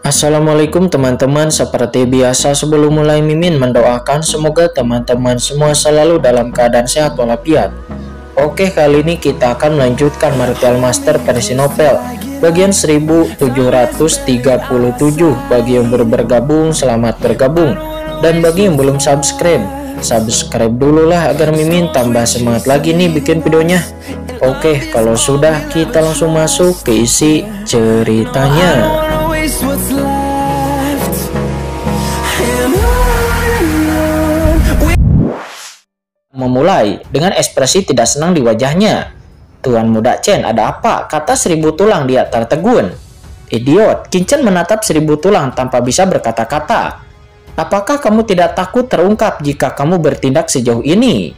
Assalamualaikum teman-teman, seperti biasa sebelum mulai Mimin mendoakan semoga teman-teman semua selalu dalam keadaan sehat walafiat. Oke, kali ini kita akan melanjutkan Martial Master versi novel bagian 1737. Bagi yang baru bergabung, selamat bergabung, dan bagi yang belum subscribe dulu lah agar Mimin tambah semangat lagi nih bikin videonya. Oke, kalau sudah kita langsung masuk ke isi ceritanya. Memulai dengan ekspresi tidak senang di wajahnya. "Tuan Muda Chen, ada apa?" kata Seribu Tulang. Dia tertegun. "Idiot!" Qin menatap Seribu Tulang tanpa bisa berkata-kata. "Apakah kamu tidak takut terungkap jika kamu bertindak sejauh ini?"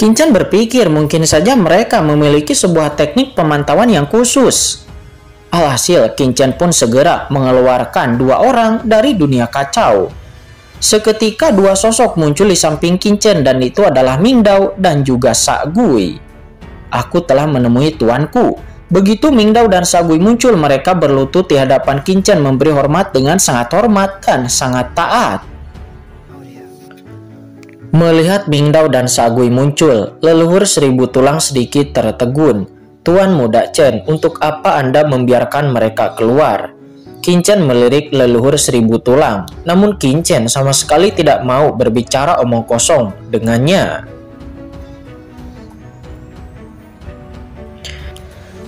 Qin berpikir mungkin saja mereka memiliki sebuah teknik pemantauan yang khusus. Alhasil, Qin pun segera mengeluarkan dua orang dari dunia kacau. Seketika dua sosok muncul di samping Qin dan itu adalah Ming Dao dan juga Sa Gui. "Aku telah menemui tuanku." Begitu Ming Dao dan Sa Gui muncul, mereka berlutut di hadapan Qin memberi hormat dengan sangat hormat dan sangat taat. Melihat Ming Dao dan Sa Gui muncul, leluhur Seribu Tulang sedikit tertegun. "Tuan Muda Chen, untuk apa Anda membiarkan mereka keluar?" Qin melirik leluhur Seribu Tulang, namun Qin sama sekali tidak mau berbicara omong kosong dengannya.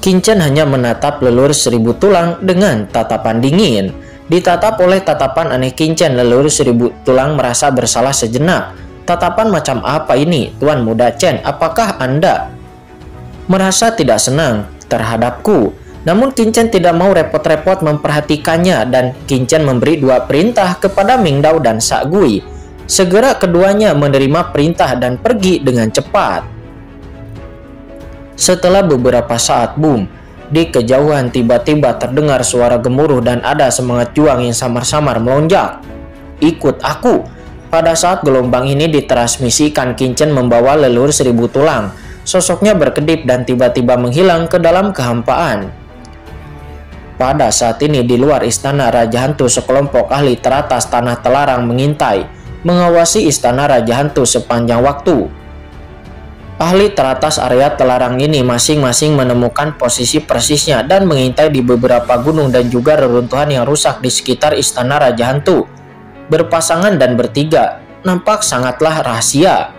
Qin hanya menatap leluhur Seribu Tulang dengan tatapan dingin. Ditatap oleh tatapan aneh Qin, leluhur Seribu Tulang merasa bersalah sejenak. "Tatapan macam apa ini, Tuan Muda Chen? Apakah Anda merasa tidak senang terhadapku?" Namun Qin tidak mau repot-repot memperhatikannya dan Qin memberi dua perintah kepada Ming Dao dan Sa Gui. Segera keduanya menerima perintah dan pergi dengan cepat. Setelah beberapa saat, boom, di kejauhan tiba-tiba terdengar suara gemuruh dan ada semangat juang yang samar-samar melonjak. "Ikut aku!" Pada saat gelombang ini ditransmisikan, Qin membawa leluhur Seribu Tulang. Sosoknya berkedip dan tiba-tiba menghilang ke dalam kehampaan. Pada saat ini di luar istana Raja Hantu, sekelompok ahli teratas tanah telarang mengintai, mengawasi istana Raja Hantu sepanjang waktu. Ahli teratas area telarang ini masing-masing menemukan posisi persisnya dan mengintai di beberapa gunung dan juga reruntuhan yang rusak di sekitar istana Raja Hantu. Berpasangan dan bertiga, nampak sangatlah rahasia.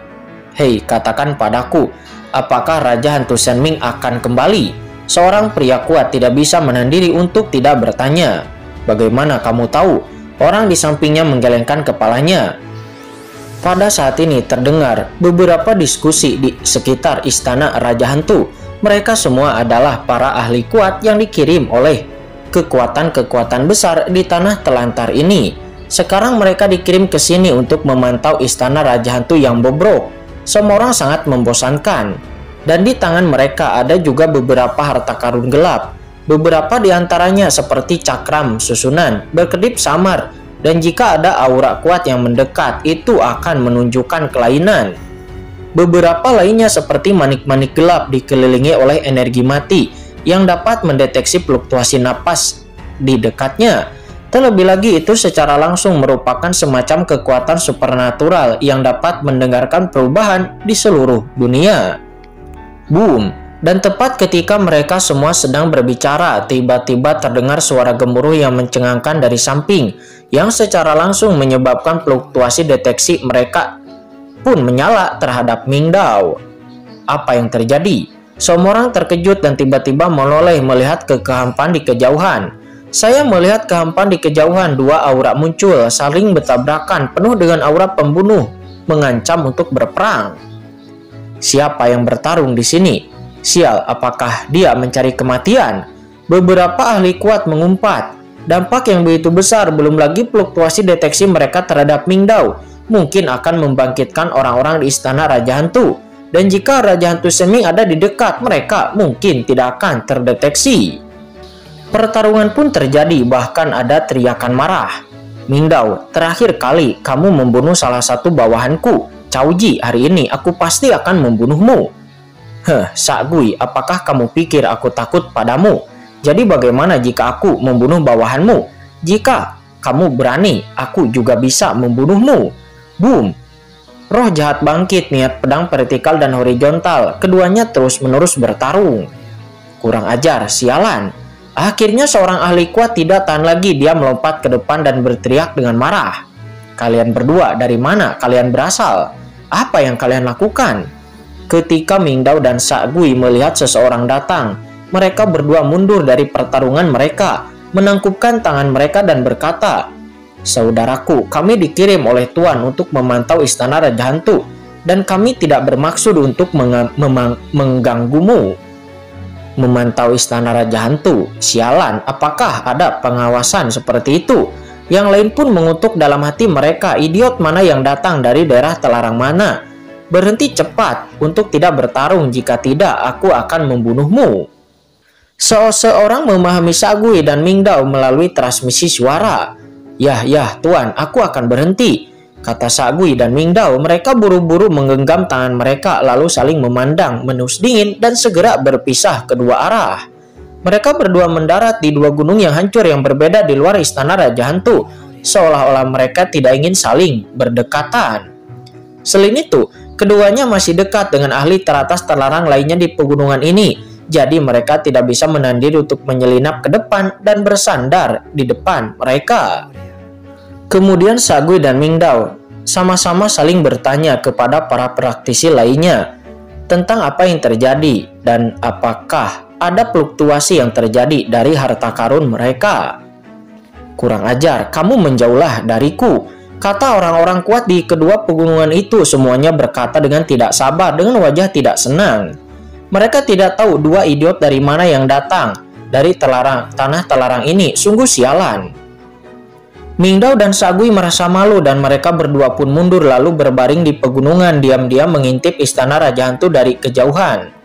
"Hei, katakan padaku, apakah Raja Hantu Shenming akan kembali?" Seorang pria kuat tidak bisa menahan diri untuk tidak bertanya. "Bagaimana kamu tahu?" Orang di sampingnya menggelengkan kepalanya. Pada saat ini terdengar beberapa diskusi di sekitar istana Raja Hantu. Mereka semua adalah para ahli kuat yang dikirim oleh kekuatan-kekuatan besar di tanah telantar ini. Sekarang mereka dikirim ke sini untuk memantau istana Raja Hantu yang bobrok. Semua orang sangat membosankan. Dan di tangan mereka ada juga beberapa harta karun gelap. Beberapa di antaranya seperti cakram susunan, berkedip samar, dan jika ada aura kuat yang mendekat, itu akan menunjukkan kelainan. Beberapa lainnya seperti manik-manik gelap dikelilingi oleh energi mati yang dapat mendeteksi fluktuasi napas di dekatnya. Terlebih lagi itu secara langsung merupakan semacam kekuatan supernatural yang dapat mendengarkan perubahan di seluruh dunia. Boom! Dan tepat ketika mereka semua sedang berbicara, tiba-tiba terdengar suara gemuruh yang mencengangkan dari samping, yang secara langsung menyebabkan fluktuasi deteksi mereka pun menyala terhadap Ming Dao. Apa yang terjadi? Semua orang terkejut dan tiba-tiba menoleh melihat ke kehampaan di kejauhan. Saya melihat kehampaan di kejauhan, dua aura muncul, saling bertabrakan, penuh dengan aura pembunuh, mengancam untuk berperang. Siapa yang bertarung di sini? Sial, apakah dia mencari kematian? Beberapa ahli kuat mengumpat. Dampak yang begitu besar, belum lagi fluktuasi deteksi mereka terhadap Ming Dao, mungkin akan membangkitkan orang-orang di istana Raja Hantu. Dan jika Raja Hantu Shenming ada di dekat mereka, mungkin tidak akan terdeteksi. Pertarungan pun terjadi, bahkan ada teriakan marah. "Ming Dao, terakhir kali kamu membunuh salah satu bawahanku, Cao Ji. Hari ini aku pasti akan membunuhmu." Sa Gui, apakah kamu pikir aku takut padamu? Jadi bagaimana jika aku membunuh bawahanmu? Jika kamu berani, aku juga bisa membunuhmu. Boom! Roh jahat bangkit, niat pedang vertikal dan horizontal. Keduanya terus-menerus bertarung. Kurang ajar, sialan. Akhirnya seorang ahli kuat tidak tahan lagi. Dia melompat ke depan dan berteriak dengan marah. Kalian berdua, dari mana kalian berasal? Apa yang kalian lakukan? Ketika Mingdao dan Sagui melihat seseorang datang, mereka berdua mundur dari pertarungan mereka, menangkupkan tangan mereka dan berkata, "Saudaraku, kami dikirim oleh Tuan untuk memantau istana Raja Hantu, dan kami tidak bermaksud untuk mengganggumu." Memantau istana Raja Hantu? Sialan, apakah ada pengawasan seperti itu? Yang lain pun mengutuk dalam hati mereka, idiot mana yang datang dari daerah terlarang mana? Berhenti cepat, untuk tidak bertarung, jika tidak aku akan membunuhmu. Seorang memahami Sagui dan Mingdao melalui transmisi suara. "Yah, Tuan, aku akan berhenti," kata Sagui dan Mingdao. Mereka buru-buru menggenggam tangan mereka, lalu saling memandang, menus dingin, dan segera berpisah kedua arah. Mereka berdua mendarat di dua gunung yang hancur yang berbeda di luar istana Raja Hantu, seolah-olah mereka tidak ingin saling berdekatan. Selain itu, keduanya masih dekat dengan ahli teratas terlarang lainnya di pegunungan ini, jadi mereka tidak bisa menahan diri untuk menyelinap ke depan dan bersandar di depan mereka. Kemudian Sagui dan Mingdao sama-sama saling bertanya kepada para praktisi lainnya tentang apa yang terjadi dan apakah ada fluktuasi yang terjadi dari harta karun mereka. "Kurang ajar, kamu menjauhlah dariku," kata orang-orang kuat di kedua pegunungan itu. Semuanya berkata dengan tidak sabar, dengan wajah tidak senang. Mereka tidak tahu dua idiot dari mana yang datang dari tanah terlarang ini. Sungguh sialan. Mingdao dan Sagui merasa malu dan mereka berdua pun mundur lalu berbaring di pegunungan, diam-diam mengintip istana Raja Hantu dari kejauhan.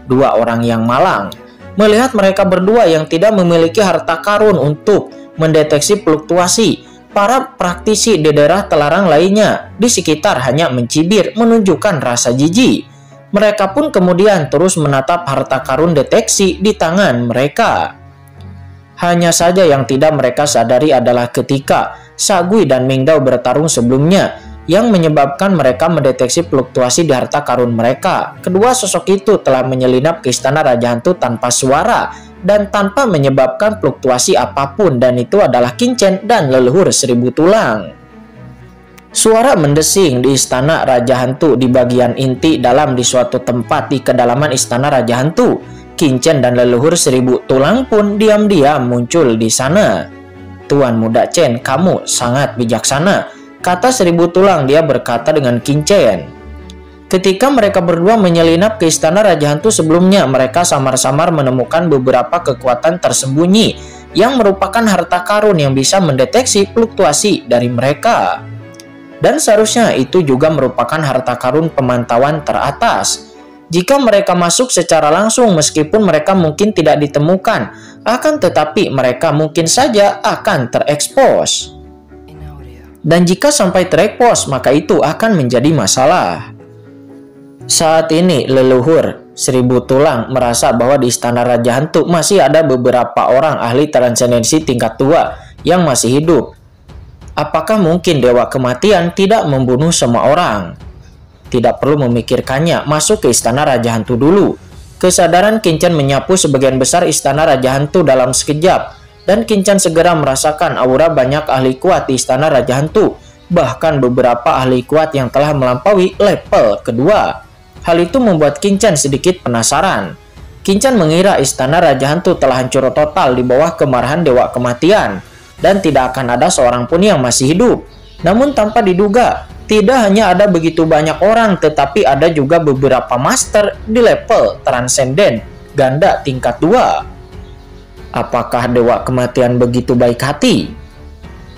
Dua orang yang malang melihat mereka berdua yang tidak memiliki harta karun untuk mendeteksi fluktuasi. Para praktisi di daerah terlarang lainnya di sekitar hanya mencibir, menunjukkan rasa jijik. Mereka pun kemudian terus menatap harta karun deteksi di tangan mereka. Hanya saja yang tidak mereka sadari adalah ketika Sagui dan Mingdao bertarung sebelumnya, yang menyebabkan mereka mendeteksi fluktuasi di harta karun mereka. Kedua sosok itu telah menyelinap ke istana Raja Hantu tanpa suara dan tanpa menyebabkan fluktuasi apapun, dan itu adalah Qingchen dan leluhur seribu tulang. Suara mendesing di istana Raja Hantu di bagian inti dalam di suatu tempat di kedalaman istana Raja Hantu. Qingchen dan leluhur seribu tulang pun diam-diam muncul di sana. "Tuan Muda Chen, kamu sangat bijaksana," kata seribu tulang. Dia berkata dengan Qingchen. Ketika mereka berdua menyelinap ke istana Raja Hantu sebelumnya, mereka samar-samar menemukan beberapa kekuatan tersembunyi yang merupakan harta karun yang bisa mendeteksi fluktuasi dari mereka. Dan seharusnya itu juga merupakan harta karun pemantauan teratas. Jika mereka masuk secara langsung, meskipun mereka mungkin tidak ditemukan, akan tetapi mereka mungkin saja akan terekspos. Dan jika sampai terekspos, maka itu akan menjadi masalah. Saat ini leluhur seribu tulang merasa bahwa di istana Raja Hantu masih ada beberapa orang ahli transendensi tingkat 2 yang masih hidup. Apakah mungkin Dewa Kematian tidak membunuh semua orang? Tidak perlu memikirkannya, masuk ke istana Raja Hantu dulu. Kesadaran Qingchen menyapu sebagian besar istana Raja Hantu dalam sekejap, dan Qingchen segera merasakan aura banyak ahli kuat di istana Raja Hantu, bahkan beberapa ahli kuat yang telah melampaui level kedua. Hal itu membuat Qingchen sedikit penasaran. Qingchen mengira istana Raja Hantu telah hancur total di bawah kemarahan Dewa Kematian, dan tidak akan ada seorang pun yang masih hidup. Namun tanpa diduga, tidak hanya ada begitu banyak orang, tetapi ada juga beberapa master di level transenden ganda tingkat 2. Apakah Dewa Kematian begitu baik hati?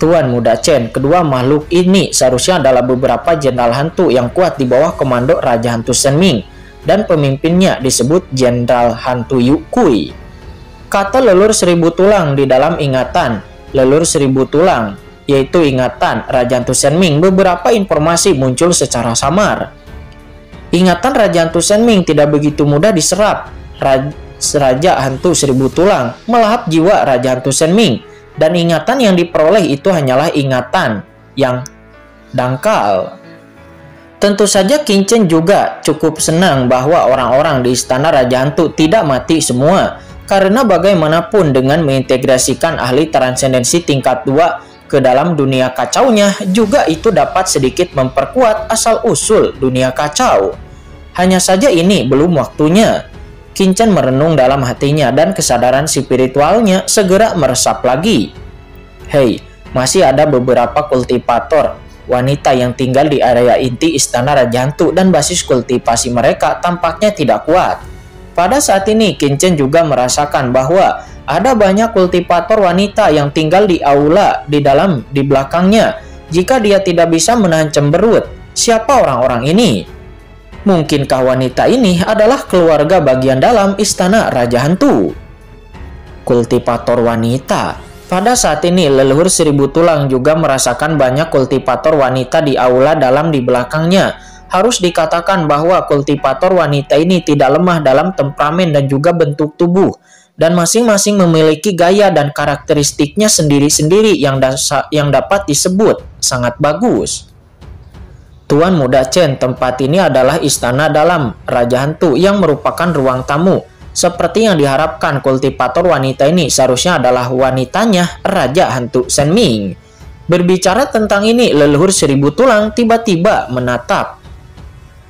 Tuan Muda Chen, kedua makhluk ini seharusnya adalah beberapa jenderal hantu yang kuat di bawah komando Raja Hantu Shenming, dan pemimpinnya disebut Jenderal Hantu Yukui, kata leluhur seribu tulang di dalam ingatan leluhur seribu tulang, yaitu ingatan Raja Hantu Shenming. Beberapa informasi muncul secara samar. Ingatan Raja Hantu Shenming tidak begitu mudah diserap. Raja Hantu Seribu Tulang melahap jiwa Raja Hantu Shenming. Dan ingatan yang diperoleh itu hanyalah ingatan yang dangkal. Tentu saja Qin Chen juga cukup senang bahwa orang-orang di istana Raja Hantu tidak mati semua, karena bagaimanapun dengan mengintegrasikan ahli transendensi tingkat 2 ke dalam dunia kacaunya, juga itu dapat sedikit memperkuat asal-usul dunia kacau. Hanya saja ini belum waktunya. Qin Chen merenung dalam hatinya dan kesadaran spiritualnya segera meresap lagi. Hei, masih ada beberapa kultivator wanita yang tinggal di area inti istana Raja Hantu dan basis kultivasi mereka tampaknya tidak kuat. Pada saat ini Qin Chen juga merasakan bahwa ada banyak kultivator wanita yang tinggal di aula di belakangnya. Jika dia tidak bisa menahan cemberut, siapa orang-orang ini? Mungkinkah wanita ini adalah keluarga bagian dalam istana Raja Hantu? Kultivator wanita. Pada saat ini leluhur Seribu Tulang juga merasakan banyak kultivator wanita di aula dalam di belakangnya. Harus dikatakan bahwa kultivator wanita ini tidak lemah dalam temperamen dan juga bentuk tubuh, dan masing-masing memiliki gaya dan karakteristiknya sendiri-sendiri yang dapat disebut sangat bagus. Tuan Muda Chen, tempat ini adalah istana dalam Raja Hantu yang merupakan ruang tamu. Seperti yang diharapkan, kultivator wanita ini seharusnya adalah wanitanya Raja Hantu Shen Ming. Berbicara tentang ini, leluhur Seribu Tulang tiba-tiba menatap.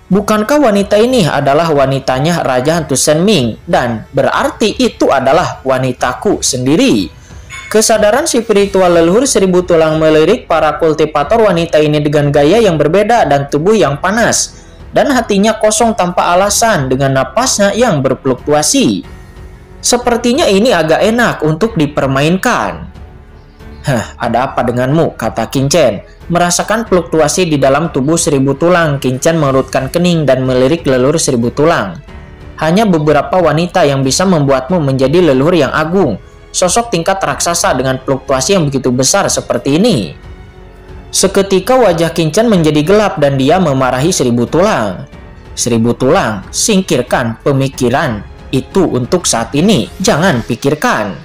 Bukankah wanita ini adalah wanitanya Raja Hantu Shen Ming? Dan berarti itu adalah wanitaku sendiri. Kesadaran spiritual leluhur Seribu Tulang melirik para kultivator wanita ini dengan gaya yang berbeda dan tubuh yang panas. Dan hatinya kosong tanpa alasan dengan napasnya yang berfluktuasi. Sepertinya ini agak enak untuk dipermainkan. Hah, ada apa denganmu? Kata Qin Chen. Merasakan fluktuasi di dalam tubuh Seribu Tulang, Qin Chen mengerutkan kening dan melirik leluhur Seribu Tulang. Hanya beberapa wanita yang bisa membuatmu menjadi leluhur yang agung. Sosok tingkat raksasa dengan fluktuasi yang begitu besar seperti ini. Seketika wajah Qin Chen menjadi gelap dan dia memarahi Seribu Tulang. Seribu Tulang, singkirkan pemikiran itu untuk saat ini. Jangan pikirkan.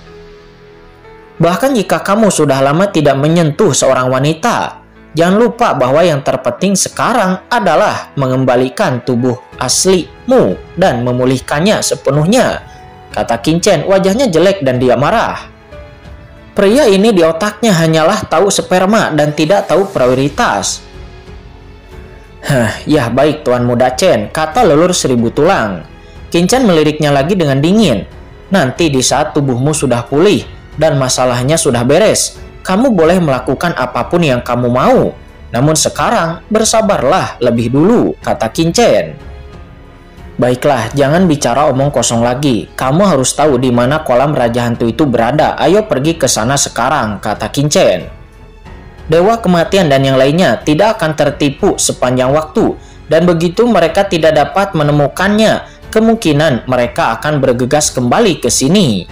Bahkan jika kamu sudah lama tidak menyentuh seorang wanita, jangan lupa bahwa yang terpenting sekarang adalah mengembalikan tubuh aslimu dan memulihkannya sepenuhnya. Kata Qin Chen, wajahnya jelek dan dia marah. Pria ini di otaknya hanyalah tahu sperma dan tidak tahu prioritas. Ya baik Tuan Muda Chen, kata leluhur Seribu Tulang. Qin Chen meliriknya lagi dengan dingin. Nanti di saat tubuhmu sudah pulih dan masalahnya sudah beres, kamu boleh melakukan apapun yang kamu mau. Namun sekarang bersabarlah lebih dulu, kata Qin Chen. Baiklah, jangan bicara omong kosong lagi. Kamu harus tahu di mana kolam Raja Hantu itu berada. Ayo pergi ke sana sekarang, kata Qin Chen. Dewa Kematian dan yang lainnya tidak akan tertipu sepanjang waktu. Dan begitu mereka tidak dapat menemukannya, kemungkinan mereka akan bergegas kembali ke sini.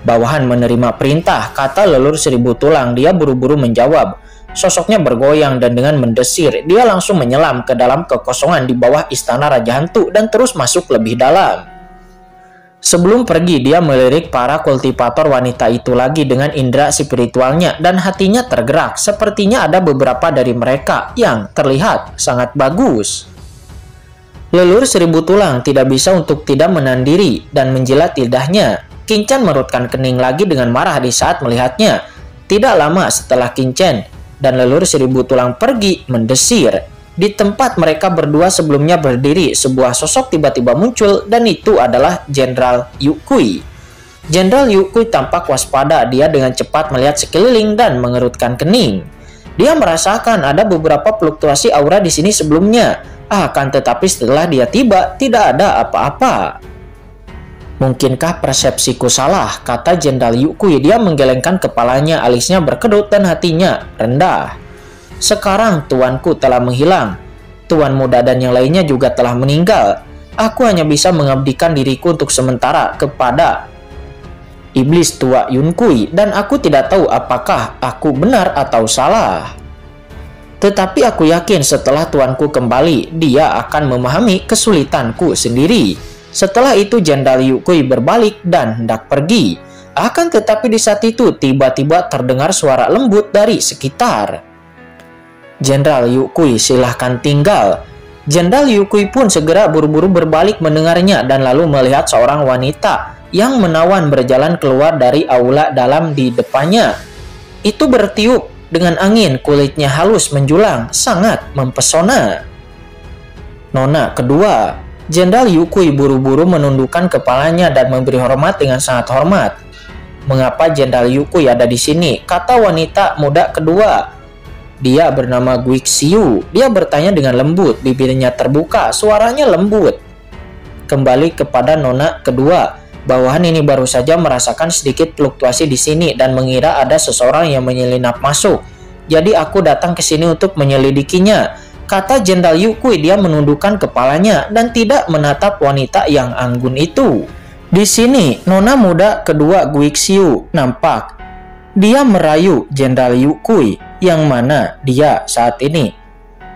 Bawahan menerima perintah, kata leluhur Seribu Tulang. Dia buru-buru menjawab. Sosoknya bergoyang dan dengan mendesir, dia langsung menyelam ke dalam kekosongan di bawah istana Raja Hantu dan terus masuk lebih dalam. Sebelum pergi, dia melirik para kultivator wanita itu lagi dengan indera spiritualnya dan hatinya tergerak. Sepertinya ada beberapa dari mereka yang terlihat sangat bagus. Leluhur Seribu Tulang tidak bisa untuk tidak menahan diri dan menjilat lidahnya. Qin Chen merutkan kening lagi dengan marah di saat melihatnya. Tidak lama setelah Qin Chen dan leluhur Seribu Tulang pergi mendesir, di tempat mereka berdua sebelumnya berdiri, sebuah sosok tiba-tiba muncul dan itu adalah Jenderal Yu Kui. Jenderal Yu Kui tampak waspada. Dia dengan cepat melihat sekeliling dan mengerutkan kening. Dia merasakan ada beberapa fluktuasi aura di sini sebelumnya. Akan tetapi setelah dia tiba, tidak ada apa-apa. Mungkinkah persepsiku salah, kata Jenderal Yu Kui. Dia menggelengkan kepalanya, alisnya berkedut dan hatinya rendah. Sekarang tuanku telah menghilang. Tuan Muda dan yang lainnya juga telah meninggal. Aku hanya bisa mengabdikan diriku untuk sementara kepada iblis tua Yun Kui, dan aku tidak tahu apakah aku benar atau salah. Tetapi aku yakin setelah tuanku kembali, dia akan memahami kesulitanku sendiri. Setelah itu Jenderal Yu Kui berbalik dan hendak pergi. Akan tetapi di saat itu tiba-tiba terdengar suara lembut dari sekitar. "Jenderal Yukui, silahkan tinggal." Jenderal Yukui pun segera buru-buru berbalik mendengarnya dan lalu melihat seorang wanita yang menawan berjalan keluar dari aula dalam di depannya. Itu bertiup dengan angin, kulitnya halus menjulang, sangat mempesona. "Nona kedua." Jenderal Yukui buru-buru menundukkan kepalanya dan memberi hormat dengan sangat hormat. "Mengapa Jenderal Yukui ada di sini?" kata wanita muda kedua. "Dia bernama Guixiu." Dia bertanya dengan lembut, bibirnya terbuka, suaranya lembut. Kembali kepada nona kedua. "Bawahan ini baru saja merasakan sedikit fluktuasi di sini dan mengira ada seseorang yang menyelinap masuk. Jadi aku datang ke sini untuk menyelidikinya," kata Jenderal Yukui. Dia menundukkan kepalanya dan tidak menatap wanita yang anggun itu. Di sini, nona muda kedua Guixiu nampak. Dia merayu Jenderal Yukui, yang mana dia saat ini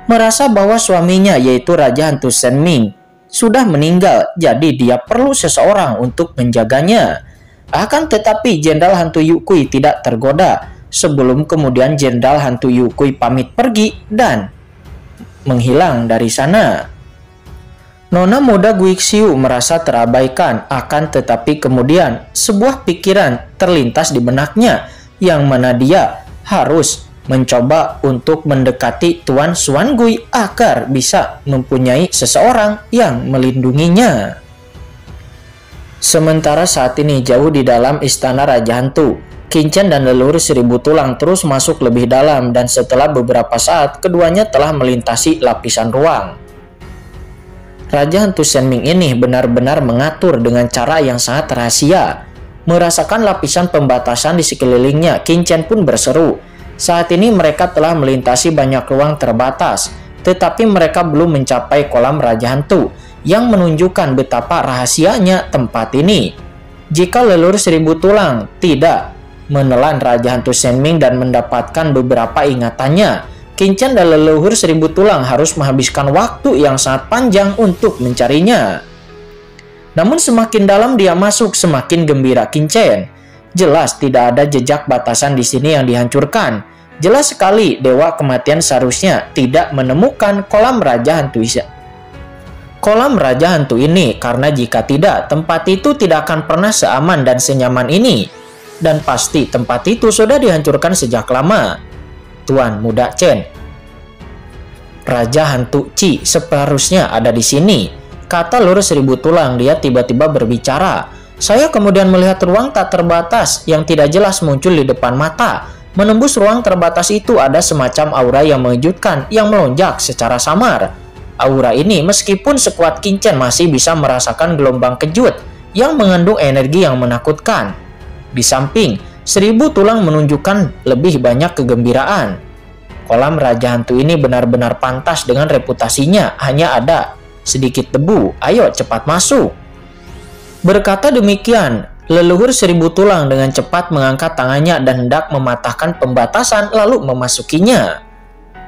merasa bahwa suaminya yaitu Raja Hantu Senming sudah meninggal, jadi dia perlu seseorang untuk menjaganya. Akan tetapi Jenderal Hantu Yukui tidak tergoda. Sebelum kemudian Jenderal Hantu Yukui pamit pergi dan menghilang dari sana. Nona muda Guixiu merasa terabaikan, akan tetapi kemudian sebuah pikiran terlintas di benaknya, yang mana dia harus mencoba untuk mendekati Tuan Xuangui agar bisa mempunyai seseorang yang melindunginya. Sementara saat ini jauh di dalam istana Raja Hantu, Qingchen dan leluhur Seribu Tulang terus masuk lebih dalam dan setelah beberapa saat keduanya telah melintasi lapisan ruang. Raja Hantu Senming ini benar-benar mengatur dengan cara yang sangat rahasia. Merasakan lapisan pembatasan di sekelilingnya, Qingchen pun berseru. Saat ini mereka telah melintasi banyak ruang terbatas, tetapi mereka belum mencapai kolam Raja Hantu, yang menunjukkan betapa rahasianya tempat ini. Jika leluhur Seribu Tulang tidak menelan Raja Hantu Senming dan mendapatkan beberapa ingatannya, Qingchen dan leluhur Seribu Tulang harus menghabiskan waktu yang sangat panjang untuk mencarinya. Namun semakin dalam dia masuk, semakin gembira Qingchen. Jelas tidak ada jejak batasan di sini yang dihancurkan. Jelas sekali Dewa Kematian seharusnya tidak menemukan kolam Raja Hantu ini, karena jika tidak, tempat itu tidak akan pernah seaman dan senyaman ini. Dan pasti tempat itu sudah dihancurkan sejak lama. Tuan Muda Chen, Raja Hantu Qi seharusnya ada di sini, kata leluhur Seribu Tulang. Dia tiba-tiba berbicara. Saya kemudian melihat ruang tak terbatas yang tidak jelas muncul di depan mata. Menembus ruang terbatas itu ada semacam aura yang mengejutkan yang melonjak secara samar. Aura ini meskipun sekuat Qingchen masih bisa merasakan gelombang kejut yang mengandung energi yang menakutkan. Di samping, Seribu Tulang menunjukkan lebih banyak kegembiraan. Kolam Raja Hantu ini benar-benar pantas dengan reputasinya, hanya ada sedikit debu. Ayo cepat masuk. Berkata demikian, leluhur Seribu Tulang dengan cepat mengangkat tangannya dan hendak mematahkan pembatasan lalu memasukinya.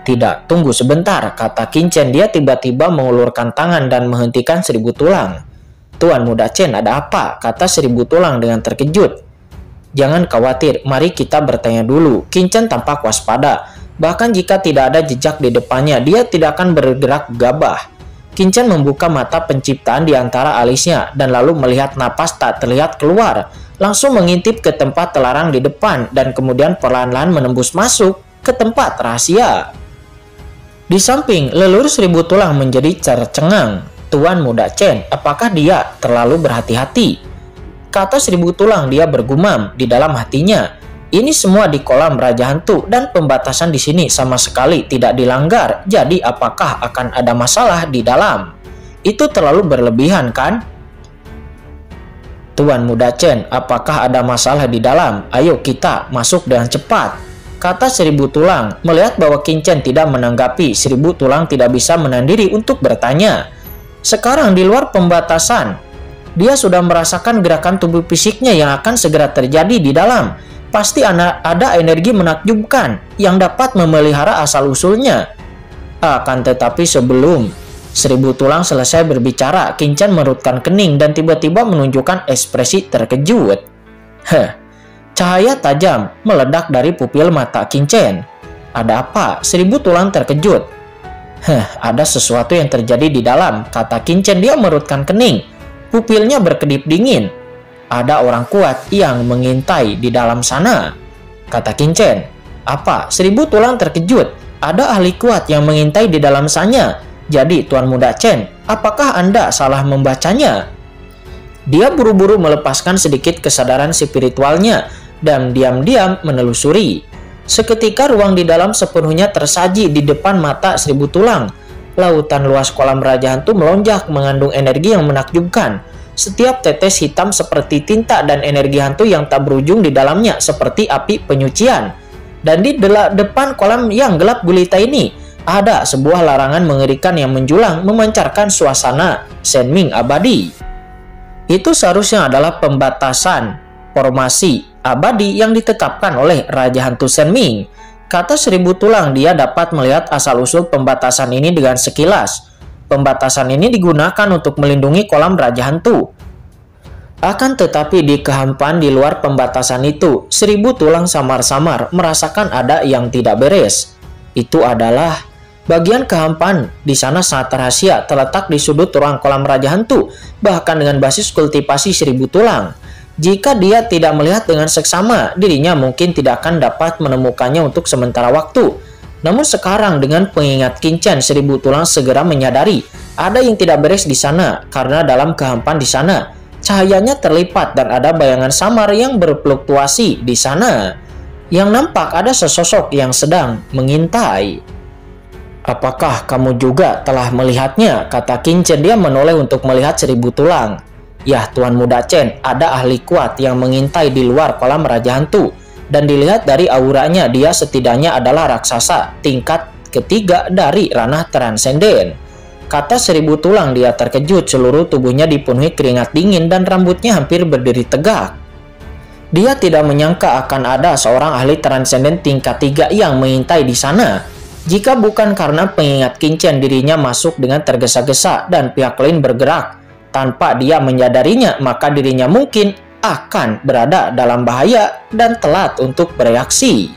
Tidak, tunggu sebentar, kata Qingchen. Dia tiba-tiba mengulurkan tangan dan menghentikan Seribu Tulang. Tuan Muda Chen, ada apa? Kata Seribu Tulang dengan terkejut. Jangan khawatir, mari kita bertanya dulu. Qingchen tampak waspada. Bahkan jika tidak ada jejak di depannya, dia tidak akan bergerak gegabah. Qingchen membuka mata penciptaan di antara alisnya dan lalu melihat napas tak terlihat keluar. Langsung mengintip ke tempat terlarang di depan dan kemudian perlahan-lahan menembus masuk ke tempat rahasia. Di samping, leluhur Seribu Tulang menjadi tercengang. Tuan Muda Chen, apakah dia terlalu berhati-hati? Kata Seribu Tulang, dia bergumam di dalam hatinya. Ini semua di kolam Raja Hantu dan pembatasan di sini sama sekali tidak dilanggar. Jadi apakah akan ada masalah di dalam? Itu terlalu berlebihan kan? Tuan Muda Chen, apakah ada masalah di dalam? Ayo kita masuk dengan cepat. Kata Seribu Tulang. Melihat bahwa Qingchen tidak menanggapi, Seribu Tulang tidak bisa menahan diri untuk bertanya. Sekarang di luar pembatasan, dia sudah merasakan gerakan tubuh fisiknya yang akan segera terjadi di dalam. Pasti ada energi menakjubkan yang dapat memelihara asal-usulnya. Akan tetapi sebelum Seribu Tulang selesai berbicara, Qingchen merutkan kening dan tiba-tiba menunjukkan ekspresi terkejut. Cahaya tajam meledak dari pupil mata Qingchen. "Ada apa?" Seribu Tulang terkejut. "Ada sesuatu yang terjadi di dalam," kata Qingchen. Dia merutkan kening. Pupilnya berkedip dingin. "Ada orang kuat yang mengintai di dalam sana," kata Qingchen. "Apa?" Seribu Tulang terkejut. "Ada ahli kuat yang mengintai di dalam sana. Jadi, Tuan Muda Chen, apakah Anda salah membacanya?" Dia buru-buru melepaskan sedikit kesadaran spiritualnya dan diam-diam menelusuri. Seketika ruang di dalam sepenuhnya tersaji di depan mata Seribu Tulang. Lautan luas kolam Raja Hantu melonjak mengandung energi yang menakjubkan. Setiap tetes hitam seperti tinta dan energi hantu yang tak berujung di dalamnya seperti api penyucian. Dan di depan kolam yang gelap gulita ini ada sebuah larangan mengerikan yang menjulang memancarkan suasana Shenming abadi. Itu seharusnya adalah pembatasan formasi abadi yang ditetapkan oleh Raja Hantu Shenming. Kata Seribu Tulang, dia dapat melihat asal-usul pembatasan ini dengan sekilas. Pembatasan ini digunakan untuk melindungi kolam Raja Hantu. Akan tetapi di kehampaan di luar pembatasan itu, Seribu Tulang samar-samar merasakan ada yang tidak beres. Itu adalah bagian kehampaan di sana sangat rahasia, terletak di sudut ruang kolam Raja Hantu, bahkan dengan basis kultivasi Seribu Tulang. Jika dia tidak melihat dengan seksama, dirinya mungkin tidak akan dapat menemukannya untuk sementara waktu. Namun sekarang dengan pengingat Qingchen, Seribu Tulang segera menyadari ada yang tidak beres di sana, karena dalam kehampaan di sana cahayanya terlipat dan ada bayangan samar yang berfluktuasi di sana. Yang nampak ada sesosok yang sedang mengintai. "Apakah kamu juga telah melihatnya?" kata Qingchen. Dia menoleh untuk melihat Seribu Tulang. "Ya, Tuan Muda Chen, ada ahli kuat yang mengintai di luar kolam Raja Hantu. Dan dilihat dari auranya, dia setidaknya adalah raksasa tingkat ketiga dari ranah transenden," kata Seribu Tulang. Dia terkejut, seluruh tubuhnya dipenuhi keringat dingin dan rambutnya hampir berdiri tegak. Dia tidak menyangka akan ada seorang ahli transenden tingkat 3 yang mengintai di sana. Jika bukan karena pengingat Qingchen, dirinya masuk dengan tergesa-gesa dan pihak lain bergerak tanpa dia menyadarinya, maka dirinya mungkin akan berada dalam bahaya dan telat untuk bereaksi.